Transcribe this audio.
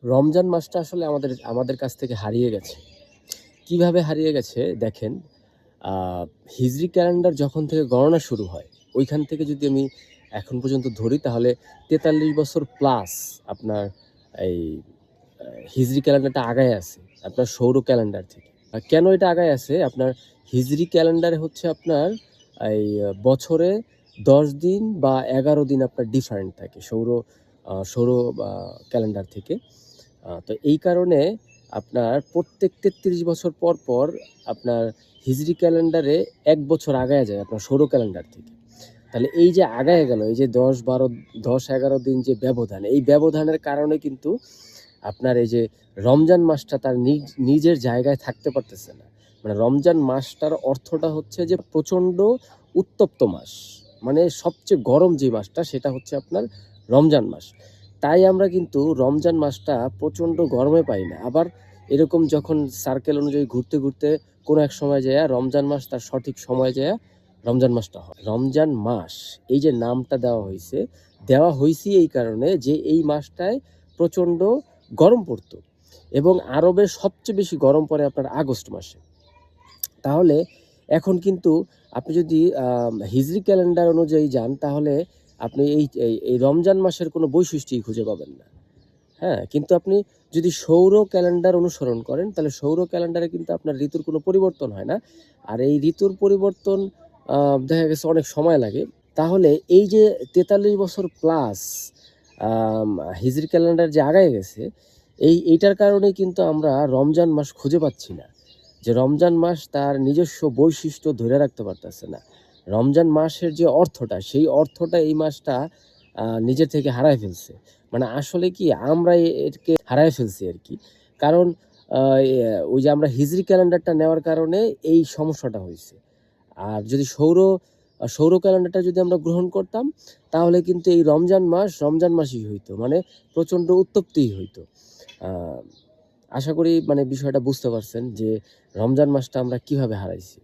রমজান মাসটা আসলে আমাদের কাছ থেকে হারিয়ে গেছে। কিভাবে হারিয়ে গেছে দেখেন, আ হিজরি ক্যালেন্ডার যখন থেকে গণনা শুরু হয়, ওইখান থেকে যদি আমি এখন পর্যন্ত ধরি তাহলে ৪৩ বছর প্লাস আপনার এই আ হিজরি ক্যালেন্ডারটা আগায় আছে আপনার সৌর ক্যালেন্ডার থেকে। কেন এটা আগায় আছে? আপনার হিজরি ক্যালেন্ডারে হচ্ছে আপনার বছরে ১০ দিন বা ১১ দিন আপনার ডিফারেন্ট থাকে সৌর ক্যালেন্ডার থেকে। তো এই কারণে আপনার প্রত্যেক ৩৩ বছর পর, পর আপনার হিজরি ক্যালেন্ডারে ১ বছর আগায়া যায় আপনার সৌর ক্যালেন্ডার থেকে। তাহলে এই যে আগায়া গেল, এই যে ১০-১১ দিন যে ব্যবধান, এই ব্যবধানের কারণে কিন্তু আপনার এই যে রমজান মাসটা তার নিজের জায়গায় থাকতে পারতেছে না। মানে রমজান মাসটার অর্থটা হচ্ছে যে প্রচণ্ড উত্তপ্ত মাস। মানে সবচেয়ে গরম যে মাসটা সেটা হচ্ছে আপনার রমজান মাস। তাই আমরা কিন্তু রমজান মাসটা প্রচণ্ড গরমে পাই না। আবার এরকম যখন সার্কেল অনুযায়ী ঘুরতে, ঘুরতে কোনো এক সময় যাইয়া রমজান মাস তার সঠিক সময়ে যাইয়া রমজান মাসটা হয়। রমজান মাস এই যে নামটা দেওয়া হইছে এই কারণে যে এই মাসটায় প্রচণ্ড গরম পড়তো এবং আরবে সবচেয়ে বেশি গরম পড়ে আপনার আগস্ট মাসে। তাহলে এখন কিন্তু আপনি যদি হিজরি ক্যালেন্ডার অনুযায়ী যান তাহলে আপনি এই রমজান মাসের কোনো বৈশিষ্ট্যই খুঁজে পাবেন না। হ্যাঁ? কিন্তু আপনি যদি সৌর ক্যালেন্ডার অনুসরণ করেন তাহলে সৌর ক্যালেন্ডারে কিন্তু আপনার ঋতুর কোনো পরিবর্তন হয় না। আর এই ঋতুর পরিবর্তন আ দেখা গেছে অনেক সময় লাগে। তাহলে এই যে ৪৩ বছর প্লাস আম হিজরি ক্যালেন্ডার যে আগায় গেছে, এইটার কারণেই কিন্তু আমরা রমজান মাস খুঁজে পাচ্ছি না। যে রমজান মাস তার নিজস্ব বৈশিষ্ট্য ধইরা রাখতে পারতেছে না। রমজান মাসের যে অর্থটা, সেই অর্থটা এই মাসটা নিজে থেকে হারায় ফেলছে। মানে আসলে কি আমরা এরকে হারায় ফেলছি আরকি। কারণ আ ওই যে আমরা হিজরি ক্যালেন্ডারটা নেওয়ার কারণে এই সমস্যাটা হইছে। আর যদি সৌর ক্যালেন্ডারটা যদি আমরা গ্রহণ করতাম, তাহলে কিন্তু এই রমজান মাসই হইতো। মানে প্রচণ্ড উত্তপ্তই হইতো। আ আশা করি মানে বিষয়টা বুঝতে পারছেন যে রমজান মাসটা আমরা কিভাবে হারাইছি।